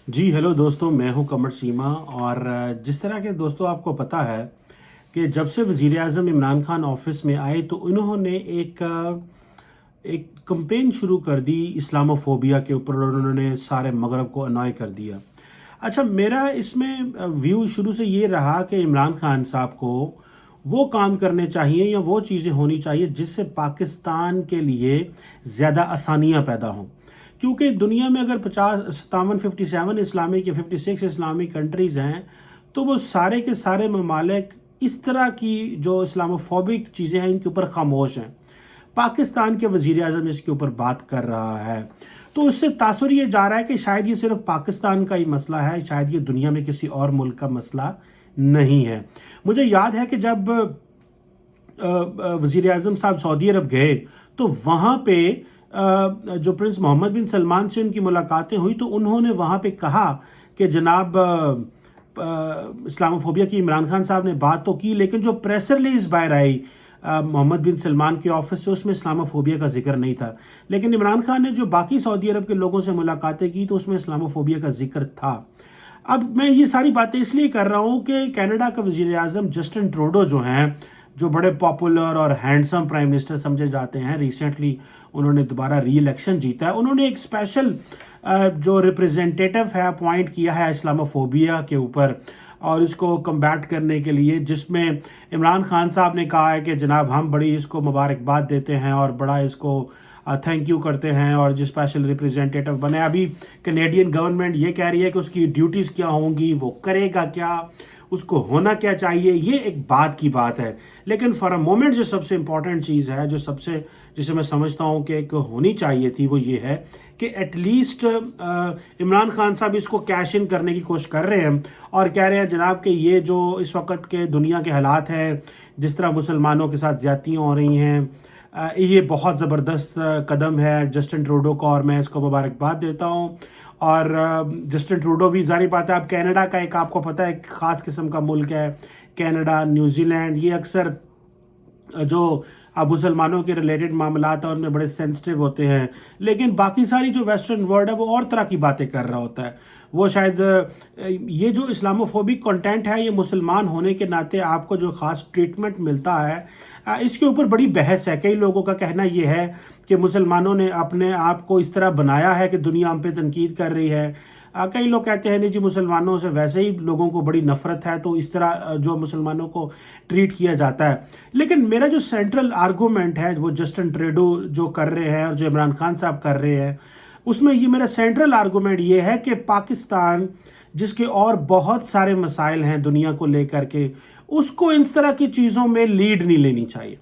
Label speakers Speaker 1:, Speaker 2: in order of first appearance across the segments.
Speaker 1: जी hello दोस्तों, मैं हूं कमर सीमा। और जिस तरह के दोस्तों आपको पता है कि जब से वज़ीर आज़म इमरान खान ऑफिस में आए तो उन्होंने एक कंपेन शुरू कर दी इस्लामोफोबिया के ऊपर, और उन्होंने सारे मगरब को अनॉय कर दिया। अच्छा, मेरा इसमें व्यू शुरू से ये रहा कि इमरान खान साहब को वो काम करने चाहिए या वो चीज़ें होनी चाहिए जिससे पाकिस्तान के लिए ज़्यादा आसानियाँ पैदा हों। क्योंकि दुनिया में अगर 57 इस्लामिक या 56 इस्लामिक कंट्रीज़ हैं, तो वो सारे के सारे ममालिक इस तरह की जो इस्लामोफोबिक चीज़ें हैं इनके ऊपर खामोश हैं। पाकिस्तान के वज़ीर आज़म इसके ऊपर बात कर रहा है, तो उससे तासुर ये जा रहा है कि शायद ये सिर्फ पाकिस्तान का ही मसला है, शायद ये दुनिया में किसी और मुल्क का मसला नहीं है। मुझे याद है कि जब वज़ीर आज़म साहब सऊदी अरब गए तो वहाँ पे जो प्रिंस मोहम्मद बिन सलमान से उनकी मुलाकातें हुई, तो उन्होंने वहाँ पे कहा कि जनाब इस्लामोफोबिया की इमरान खान साहब ने बात तो की, लेकिन जो प्रेस रिलीज बाहर आई मोहम्मद बिन सलमान के ऑफिस से, उसमें इस्लामोफोबिया का जिक्र नहीं था। लेकिन इमरान खान ने जो बाकी सऊदी अरब के लोगों से मुलाकातें की तो उसमें इस्लामोफोबिया का जिक्र था। अब मैं ये सारी बातें इसलिए कर रहा हूँ कि कनाडा का वज़ीर आज़म जस्टिन ट्रूडो जो हैं, जो बड़े पॉपुलर और हैंडसम प्राइम मिनिस्टर समझे जाते हैं, रिसेंटली उन्होंने दोबारा री इलेक्शन जीता है। उन्होंने एक स्पेशल जो रिप्रेजेंटेटिव है अपॉइंट किया है इस्लामोफोबिया के ऊपर और इसको कम्बैट करने के लिए, जिसमें इमरान खान साहब ने कहा है कि जनाब हम बड़ी इसको मुबारकबाद देते हैं और बड़ा इसको थैंक यू करते हैं, और जो स्पेशल रिप्रेजेंटेटिव बने, अभी कनेडियन गवर्नमेंट ये कह रही है कि उसकी ड्यूटीज़ क्या होंगी, वो करेगा क्या, उसको होना क्या चाहिए, ये एक बात की बात है। लेकिन फॉर अ मोमेंट जो सबसे इम्पॉर्टेंट चीज़ है, जो सबसे जिसे मैं समझता हूँ कि एक होनी चाहिए थी, वो ये है कि एटलीस्ट इमरान खान साहब इसको कैश इन करने की कोशिश कर रहे हैं और कह रहे हैं जनाब कि ये जो इस वक्त के दुनिया के हालात हैं, जिस तरह मुसलमानों के साथ ज़्यादतियाँ हो रही हैं, ये बहुत ज़बरदस्त कदम है जस्टिन ट्रूडो का, और मैं इसको मुबारकबाद देता हूँ। और जस्टिन ट्रूडो भी, जारी बात है, अब कनाडा का एक आपको पता है एक ख़ास किस्म का मुल्क है कनाडा, न्यूजीलैंड, ये अक्सर जो अब मुसलमानों के रिलेटेड मामलात हैं उनमें बड़े सेंसिटिव होते हैं। लेकिन बाकी सारी जो वेस्टर्न वर्ल्ड है वो और तरह की बातें कर रहा होता है। वो शायद ये जो इस्लामोफोबिक कंटेंट है, ये मुसलमान होने के नाते आपको जो ख़ास ट्रीटमेंट मिलता है, इसके ऊपर बड़ी बहस है। कई लोगों का कहना ये है कि मुसलमानों ने अपने आप को इस तरह बनाया है कि दुनिया हम पे तनकीद कर रही है। कई लोग कहते हैं नहीं जी, मुसलमानों से वैसे ही लोगों को बड़ी नफरत है, तो इस तरह जो मुसलमानों को ट्रीट किया जाता है। लेकिन मेरा जो सेंट्रल आर्गूमेंट है, वो जस्टिन ट्रूडो जो कर रहे हैं और जो इमरान खान साहब कर रहे हैं, उसमें ये मेरा सेंट्रल आर्गूमेंट ये है कि पाकिस्तान, जिसके और बहुत सारे मसाइल हैं दुनिया को लेकर के, उसको इस तरह की चीज़ों में लीड नहीं लेनी चाहिए।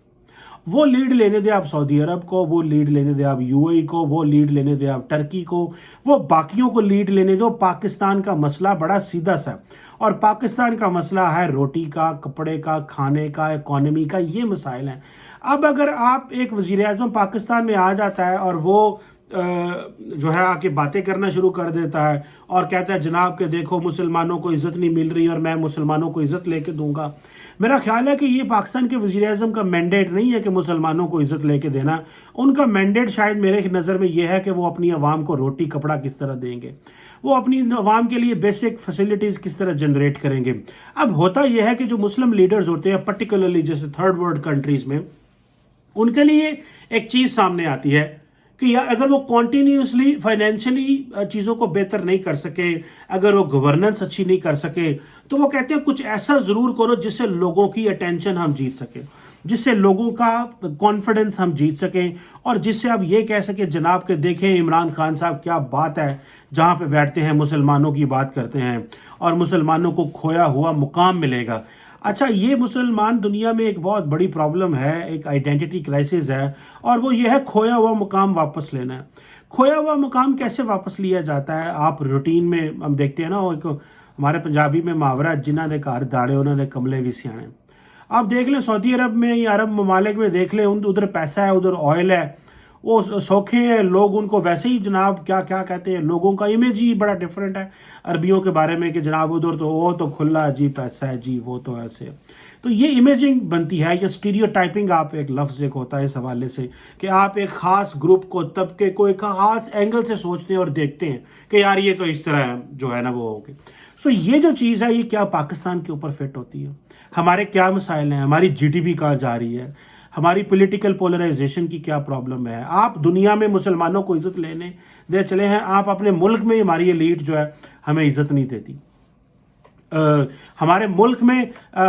Speaker 1: वो लीड लेने दे आप सऊदी अरब को, वो लीड लेने दे आप यूएई को, वो लीड लेने दे आप टर्की को, वो बाकियों को लीड लेने दो। पाकिस्तान का मसला बड़ा सीधा सा, और पाकिस्तान का मसला है रोटी का, कपड़े का, खाने का, इकॉनमी का, ये मसाइल हैं। अब अगर आप एक वज़ीर आज़म पाकिस्तान में आ जाता है और वो जो है आके बातें करना शुरू कर देता है और कहता है जनाब के देखो मुसलमानों को इज़्ज़त नहीं मिल रही और मैं मुसलमानों को इज़्ज़त लेके दूंगा, मेरा ख्याल है कि ये पाकिस्तान के वज़ीर आज़म का मैंडेट नहीं है कि मुसलमानों को इज़्ज़त लेके देना। उनका मैंडेट शायद मेरे नज़र में ये है कि वो अपनी आवाम को रोटी कपड़ा किस तरह देंगे, वो अपनी आवाम के लिए बेसिक फैसिलिटीज़ किस तरह जनरेट करेंगे। अब होता यह है कि जो मुस्लिम लीडर्स होते हैं, पर्टिकुलरली जैसे थर्ड वर्ल्ड कंट्रीज़ में, उनके लिए एक चीज़ सामने आती है कि यार अगर वो कॉन्टीन्यूसली फाइनेंशियली चीज़ों को बेहतर नहीं कर सके, अगर वो गवर्नेंस अच्छी नहीं कर सके, तो वो कहते हैं कुछ ऐसा ज़रूर करो जिससे लोगों की अटेंशन हम जीत सकें, जिससे लोगों का कॉन्फिडेंस हम जीत सकें, और जिससे आप ये कह सकें जनाब के देखें इमरान खान साहब क्या बात है, जहाँ पे बैठते हैं मुसलमानों की बात करते हैं और मुसलमानों को खोया हुआ मुकाम मिलेगा। अच्छा, ये मुसलमान दुनिया में एक बहुत बड़ी प्रॉब्लम है, एक आइडेंटिटी क्राइसिस है, और वो ये है खोया हुआ मुकाम वापस लेना है। खोया हुआ मुकाम कैसे वापस लिया जाता है? आप रूटीन में हम देखते हैं ना, वो एक हमारे पंजाबी में मुहावरा, जिन्हों ने घर दाड़े उन्होंने कमले भी सियाने। आप देख लें सऊदी अरब में या अरब ममालिक में देख लें, उधर पैसा है, उधर ऑयल है, وہ سوکھے ہیں لوگ، ان کو ویسے ہی جناب کیا کیا کہتے ہیں، لوگوں کا امیج ہی بڑا ڈفرینٹ ہے عربیوں کے بارے میں کہ جناب ادھر تو وہ تو کھلا جی پیسہ ہے جی، وہ تو ایسے. تو یہ امیجنگ بنتی ہے، یہ اسٹیریو ٹائپنگ آپ ایک لفظ ایک ہوتا ہے اس حوالے سے کہ آپ ایک خاص گروپ کو، طبقے کو ایک خاص اینگل سے سوچتے ہیں اور دیکھتے ہیں کہ یار یہ تو اس طرح جو ہے نا وہ ہوگی. سو یہ جو چیز ہے یہ کیا پاکستان کے اوپر فٹ ہوتی ہے؟ ہمارے کیا مسائل ہیں؟ ہماری جی ڈی پی کہاں جا رہی ہے؟ ہماری پولیٹیکل پولرائزیشن کی کیا پرابلم ہے؟ آپ دنیا میں مسلمانوں کو عزت لینے دے چلے ہیں، آپ اپنے ملک میں ہماری ایلیٹ جو ہے ہمیں عزت نہیں دیتی. ہمارے ملک میں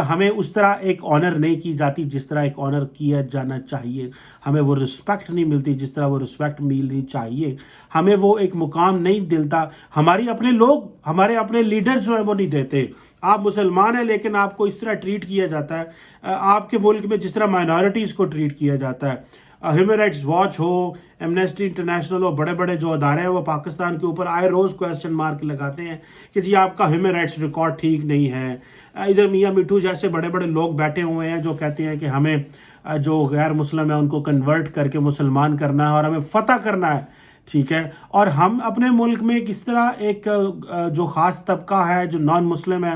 Speaker 1: ہمیں اس طرح ایک آنر نہیں کی جاتی جس طرح ایک آنر کیا جانا چاہیے. ہمیں وہ رسپیکٹ نہیں ملتی جس طرح وہ رسپیکٹ ملنی چاہیے. ہمیں وہ ایک مقام نہیں دلتا. ہماری اپنے لوگ، ہمارے اپنے لیڈرز جو ہیں وہ نہیں دیتے. آپ مسلمان ہیں لیکن آپ کو اس طرح ٹریٹ کیا جاتا ہے، آپ کے ملک میں جس طرح مائنورٹیز کو ٹریٹ کیا جاتا ہے. ہیومن رائٹس واچ ہو، ایمنیسٹی انٹرنیشنل ہو، بڑے بڑے جو ادارے ہیں وہ پاکستان کے اوپر آئے روز کویسچن مارک لگاتے ہیں کہ جی آپ کا ہیومن رائٹس ریکارڈ ٹھیک نہیں ہے. ادھر میاں مٹھو جیسے بڑے بڑے لوگ بیٹھے ہوئے ہیں جو کہتے ہیں کہ ہمیں جو غیر مسلم ہیں ان کو کنورٹ کر کے مسلمان کرنا ہے اور ہمیں فتح کرنا ہے. ٹھیک ہے، اور ہم اپنے ملک میں کس طرح ایک جو خاص طبقہ ہے جو نان مسلم ہے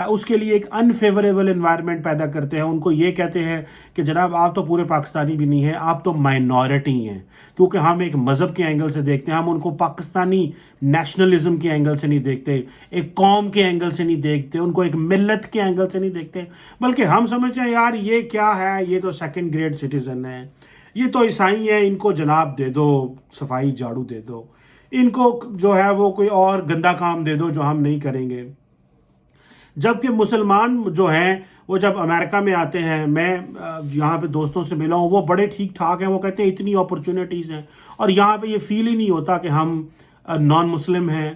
Speaker 1: اس کے لیے ایک انفیوریبل انوائرمنٹ پیدا کرتے ہیں. ان کو یہ کہتے ہیں کہ جناب آپ تو پورے پاکستانی بھی نہیں ہیں، آپ تو مائنورٹی ہیں. کیونکہ ہم ایک مذہب کے اینگل سے دیکھتے ہیں، ہم ان کو پاکستانی نیشنلزم کے اینگل سے نہیں دیکھتے، ایک قوم کے اینگل سے نہیں دیکھتے، ان کو ایک ملت کے اینگل سے نہیں دیکھتے، بلکہ ہم سمجھتے ہیں یار یہ کیا ہے، یہ تو سیکنڈ گریڈ سٹیزن ہے، یہ تو عیسائی ہیں، ان کو جناب دے دو صفائی جھاڑو دے دو، ان کو جو ہے وہ کوئی اور گندا کام دے دو جو ہم نہیں کریں گے. جبکہ مسلمان جو ہیں وہ جب امریکہ میں آتے ہیں، میں یہاں پہ دوستوں سے ملا ہوں، وہ بڑے ٹھیک ٹھاک ہیں. وہ کہتے ہیں اتنی اپرچونیٹیز ہیں اور یہاں پہ یہ فیل ہی نہیں ہوتا کہ ہم نان مسلم ہیں،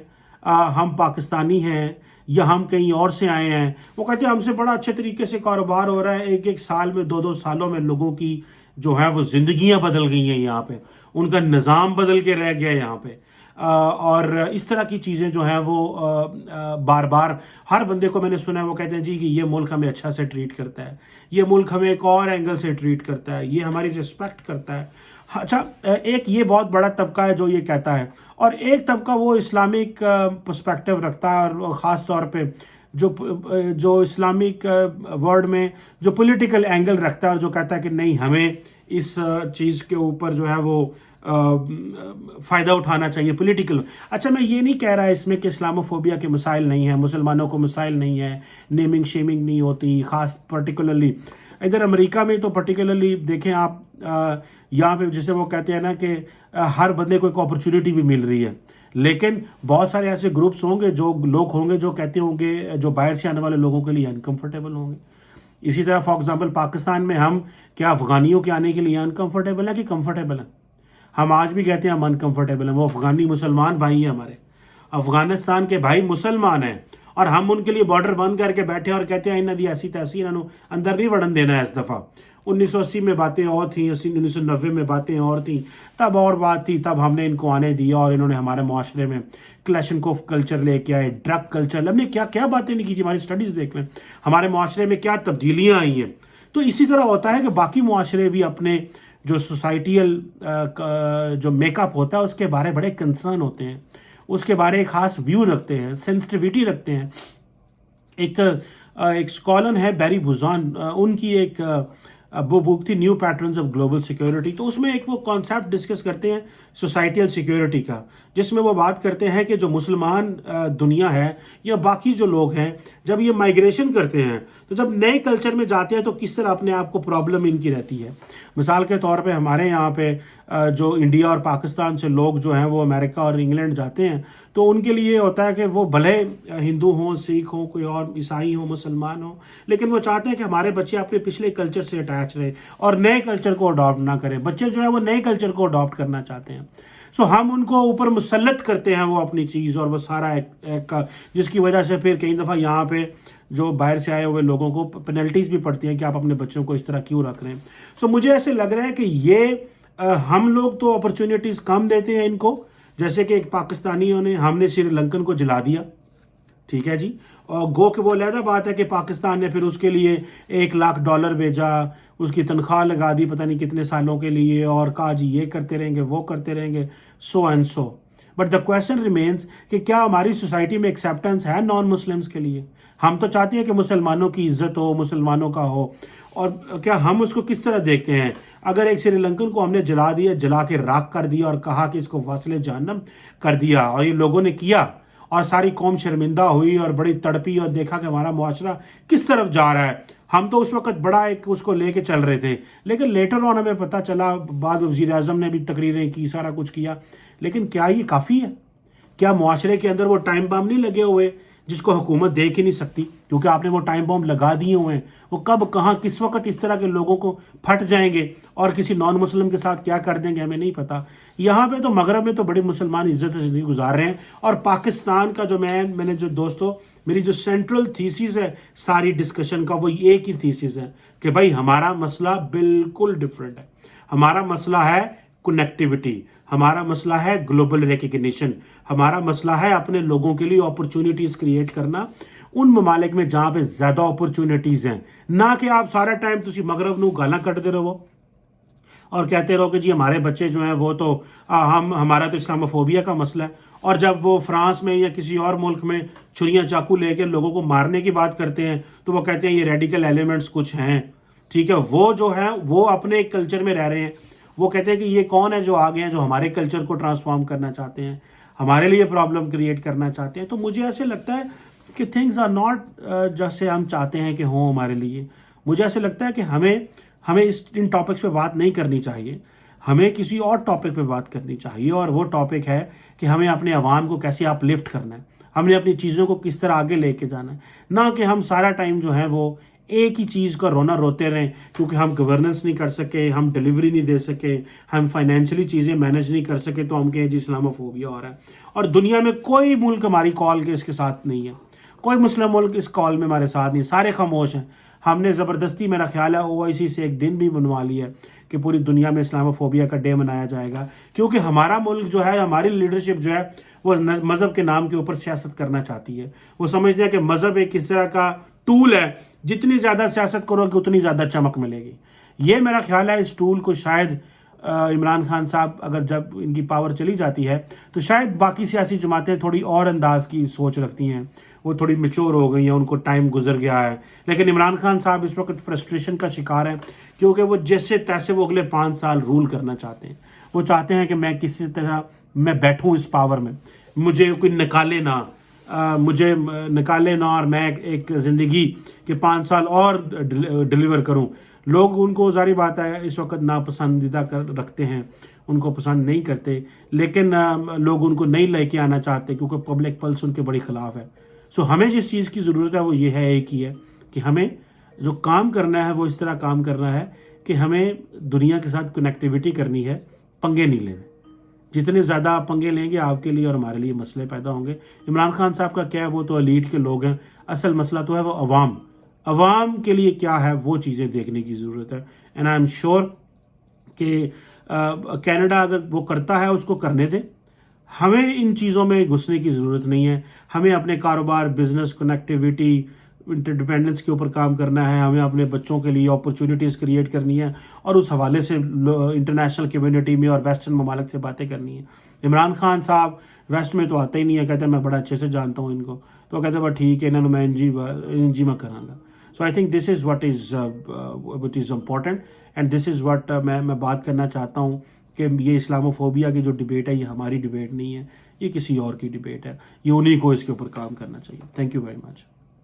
Speaker 1: ہم پاکستانی ہیں یا ہم کہیں اور سے آئے ہیں. وہ کہتے ہیں ہم سے بڑا اچھے طریقے سے کاروبار ہو رہا ہے، ایک ایک سال میں دو سالوں میں لوگوں کی جو ہے وہ زندگیاں بدل گئی ہیں، یہاں پہ ان کا نظام بدل کے رہ گیا یہاں پہ. اور اس طرح کی چیزیں جو ہیں وہ بار بار ہر بندے کو میں نے سنا ہے، وہ کہتے ہیں جی کہ یہ ملک ہمیں اچھا سے ٹریٹ کرتا ہے، یہ ملک ہمیں ایک اور اینگل سے ٹریٹ کرتا ہے، یہ ہماری رسپیکٹ کرتا ہے. اچھا، ایک یہ بہت بڑا طبقہ ہے جو یہ کہتا ہے، اور ایک طبقہ وہ اسلامک پرسپیکٹو رکھتا ہے، اور خاص طور پہ جو اسلامک ورلڈ میں جو پولیٹیکل اینگل رکھتا ہے اور جو کہتا ہے کہ نہیں ہمیں اس چیز کے اوپر جو ہے وہ فائدہ اٹھانا چاہیے پولیٹیکل. اچھا، میں یہ نہیں کہہ رہا اس میں کہ اسلاموفوبیا کے مسائل نہیں ہیں، مسلمانوں کو مسائل نہیں ہیں، نیمنگ شیمنگ نہیں ہوتی، خاص پرٹیکولرلی ادھر امریکہ میں تو پرٹیکولرلی دیکھیں آپ یہاں پہ جسے وہ کہتے ہیں نا کہ ہر بندے کو ایک اپرچونیٹی بھی مل رہی ہے. لیکن بہت سارے ایسے گروپس ہوں گے، جو لوگ ہوں گے جو کہتے ہوں گے جو باہر سے آنے والے لوگوں کے لیے انکمفرٹیبل ہوں گے. اسی طرح فار ایگزامپل پاکستان میں ہم کیا افغانیوں کے آنے کے لیے انکمفرٹیبل ہیں کہ کمفرٹیبل ہیں؟ ہم آج بھی کہتے ہیں ہم انکمفرٹیبل ہیں. وہ افغانی مسلمان بھائی ہیں، ہمارے افغانستان کے بھائی مسلمان ہیں، اور ہم ان کے لیے بارڈر بند کر کے بیٹھے اور کہتے ہیں انہوں دی ایسی تیسی انہوں اندر نہیں وڑن دینا ہے. اس دفعہ 1980 میں باتیں اور تھیں، 1990 میں باتیں اور تھیں، تب اور بات تھی، تب ہم نے ان کو آنے دیا اور انہوں نے ہمارے معاشرے میں کلیشنکوف کلچر لے کے آئے، ڈرگ کلچر، ہم نے کیا کیا باتیں نہیں کی تھی. ہماری سٹڈیز دیکھ لیں، ہمارے معاشرے میں کیا تبدیلیاں آئی ہیں. تو اسی طرح ہوتا ہے کہ باقی معاشرے بھی اپنے جو سوسائٹیل جو میک اپ ہوتا ہے اس کے بارے بڑے کنسرن ہوتے ہیں، اس کے بارے ایک خاص ویو رکھتے ہیں، سینسٹیویٹی رکھتے ہیں. ایک اسکالر ہے بیری بوزان، ان کی ایک وہ بک تھی new patterns of global security. تو اس میں ایک وہ کانسیپٹ ڈسکس کرتے ہیں سوسائٹیل سیکیورٹی کا، جس میں وہ بات کرتے ہیں کہ جو مسلمان دنیا ہے یا باقی جو لوگ ہیں جب یہ مائگریشن کرتے ہیں تو جب نئے کلچر میں جاتے ہیں تو کس طرح اپنے آپ کو پرابلم ان کی رہتی ہے. مثال کے طور پہ ہمارے یہاں پہ جو انڈیا اور پاکستان سے لوگ جو ہیں وہ امریکہ اور انگلینڈ جاتے ہیں تو ان کے لیے ہوتا ہے کہ وہ بھلے ہندو ہوں، سکھ ہوں، کوئی اور عیسائی ہوں، مسلمان ہوں، لیکن وہ چاہتے ہیں کہ ہمارے بچے اپنے پچھلے کلچر سے اٹیچ رہے اور نئے کلچر کو اڈاپٹ نہ کریں. بچے جو ہے وہ نئے کلچر کو اڈاپٹ کرنا چاہتے ہیں. سو ہم ان کو اوپر مسلط کرتے ہیں وہ اپنی چیز، اور وہ سارا ایک جس کی وجہ سے پھر کئی دفعہ یہاں پہ جو باہر سے آئے ہوئے لوگوں کو پینلٹیز بھی پڑتی ہیں کہ آپ اپنے بچوں کو اس طرح کیوں رکھ رہے ہیں. سو مجھے ایسے لگ رہا ہے کہ یہ ہم لوگ تو اپرچونیٹیز کم دیتے ہیں ان کو، جیسے کہ ایک پاکستانیوں نے ہم نے سری لنکن کو جلا دیا. ठीक है जी। और गो कि वो अलहदा बात है कि पाकिस्तान ने फिर उसके लिए $1 लाख भेजा, उसकी तनख्वाह लगा दी पता नहीं कितने सालों के लिए, और कहा जी ये करते रहेंगे वो करते रहेंगे, so and so. But the question remains कि क्या हमारी सोसाइटी में एक्सेप्टेंस है नॉन मुस्लिम्स के लिए? हम तो चाहते हैं कि मुसलमानों की इज्जत हो, मुसलमानों का हो, और क्या हम उसको किस तरह देखते हैं? अगर एक श्रीलंकन को हमने जला दिया, जला के राख कर दिया और कहा कि इसको वासिले जहन्नम कर दिया, और ये लोगों ने किया और सारी कौम शर्मिंदा हुई और बड़ी तड़पी और देखा कि हमारा मुआशरा किस तरफ जा रहा है, हम तो उस वक्त बड़ा एक उसको लेके चल रहे थे। लेकिन लेटर ऑन हमें पता चला, बाद वज़ीर आज़म ने भी तकरीरें की, सारा कुछ किया, लेकिन क्या ये काफ़ी है? क्या मुआशरे के अंदर वो टाइम बम नहीं लगे हुए जिसको हुकूमत देख ही नहीं सकती, क्योंकि आपने वो टाइम बम लगा दिए हुए हैं? वो कब कहाँ किस वक्त इस तरह के लोगों को फट जाएंगे और किसी नॉन मुस्लिम के साथ क्या कर देंगे हमें नहीं पता। यहाँ पे तो मगरब में तो बड़े मुसलमान इज्जत से ज़िंदगी गुजार रहे हैं। और पाकिस्तान का जो मैंने जो दोस्तों, मेरी जो सेंट्रल थीसिस है सारी डिस्कशन का, वो एक ही थीसिस है कि भाई हमारा मसला बिल्कुल डिफरेंट है। हमारा मसला है कनेक्टिविटी, हमारा मसला है ग्लोबल रिकग्निशन, हमारा मसला है अपने लोगों के लिए अपॉर्चुनिटीज़ क्रिएट करना उन ममालिक में जहाँ पे ज़्यादा अपॉर्चुनिटीज़ हैं। ना कि आप सारा टाइम तुसी मगरब नू गालां कटते रहो और कहते रहो कि जी हमारे बच्चे जो हैं वो तो हमारा तो इस्लामोफोबिया का मसला है, और जब वो फ्रांस में या किसी और मुल्क में छुरियाँ चाकू लेकर लोगों को मारने की बात करते हैं तो वो कहते हैं ये रेडिकल एलिमेंट्स कुछ हैं। ठीक है, वो जो है वो अपने एक कल्चर में रह रहे हैं, वो कहते हैं कि ये कौन है जो आ गए हैं जो हमारे कल्चर को ट्रांसफॉर्म करना चाहते हैं, हमारे लिए प्रॉब्लम क्रिएट करना चाहते हैं। तो मुझे ऐसे लगता है कि थिंग्स आर नॉट जैसे हम चाहते हैं कि हों हमारे लिए। मुझे ऐसे लगता है कि हमें इन टॉपिक्स पे बात नहीं करनी चाहिए, हमें किसी और टॉपिक पे बात करनी चाहिए, और वो टॉपिक है कि हमें अपने अवाम को कैसे अपलिफ्ट करना है, हमने अपनी चीज़ों को किस तरह आगे लेके जाना है। ना कि हम सारा टाइम जो है वो एक ही चीज़ का रोना रोते रहें क्योंकि हम गवर्नेंस नहीं कर सके, हम डिलीवरी नहीं दे सके, हम फाइनेंशियली चीज़ें मैनेज नहीं कर सके, तो हम कहें जी इस्लामोफोबिया हो रहा है। और दुनिया में कोई मुल्क हमारी कॉल के इसके साथ नहीं है, कोई मुस्लिम मुल्क इस कॉल में हमारे साथ नहीं, सारे खामोश हैं। हमने ज़बरदस्ती, मेरा ख्याल है OIC से एक दिन भी बनवा लिया कि पूरी दुनिया में इस्लामोफोबिया का डे मनाया जाएगा, क्योंकि हमारा मुल्क जो है, हमारी लीडरशिप जो है वो मज़हब के नाम के ऊपर सियासत करना चाहती है। वो समझते हैं कि मज़हब एक किस तरह का टूल है, जितनी ज़्यादा सियासत करोगे उतनी ज़्यादा चमक मिलेगी। ये मेरा ख्याल है, इस टूल को शायद इमरान खान साहब अगर जब इनकी पावर चली जाती है तो शायद बाकी सियासी जमातें थोड़ी और अंदाज की सोच रखती हैं, वो थोड़ी मैच्योर हो गई हैं, उनको टाइम गुजर गया है। लेकिन इमरान खान साहब इस वक्त फ्रस्ट्रेशन का शिकार हैं, क्योंकि वो जैसे तैसे वो अगले 5 साल रूल करना चाहते हैं। वो चाहते हैं कि मैं किसी तरह मैं बैठूं इस पावर में, मुझे कोई निकाले ना, और मैं एक ज़िंदगी के 5 साल और डिलीवर करूं। लोग उनको जारी बात है इस वक्त नापसंदीदा रखते हैं, उनको पसंद नहीं करते, लेकिन लोग उनको नहीं लेके आना चाहते क्योंकि पब्लिक पल्स उनके बड़ी ख़िलाफ़ है। सो हमें जिस चीज़ की ज़रूरत है वो ये है, एक ही है कि हमें जो काम करना है वो इस तरह काम करना है कि हमें दुनिया के साथ कनेक्टिविटी करनी है, पंगे नहीं लेने। जितने ज़्यादा आप पंगे लेंगे आपके लिए और हमारे लिए मसले पैदा होंगे। इमरान खान साहब का क्या है, वो तो एलीट के लोग हैं, असल मसला तो है वो अवाम के लिए क्या है वो चीज़ें देखने की ज़रूरत है। एंड आई एम श्योर कि कनाडा अगर वो करता है उसको करने दें, हमें इन चीज़ों में घुसने की ज़रूरत नहीं है। हमें अपने कारोबार, बिजनेस, कनेक्टिविटी, इंटरडिपेंडेंस के ऊपर काम करना है, हमें अपने बच्चों के लिए अपॉर्चुनिटीज़ क्रिएट करनी है, और उस हवाले से इंटरनेशनल कम्युनिटी में और वेस्टर्न ममालिक से बातें करनी है। इमरान खान साहब वेस्ट में तो आते ही नहीं है, कहते हैं मैं बड़ा अच्छे से जानता हूँ इनको, तो कहते हैं ठीक है इन्होंने मैं इंजी में कराँगा। So I think this is what is important, and this is what मैं बात करना चाहता हूँ कि ये इस्लामोफोबिया की जो डिबेट है ये हमारी डिबेट नहीं है, ये किसी और की डिबेट है, ये उन्हीं को इसके ऊपर काम करना चाहिए। Thank you very much.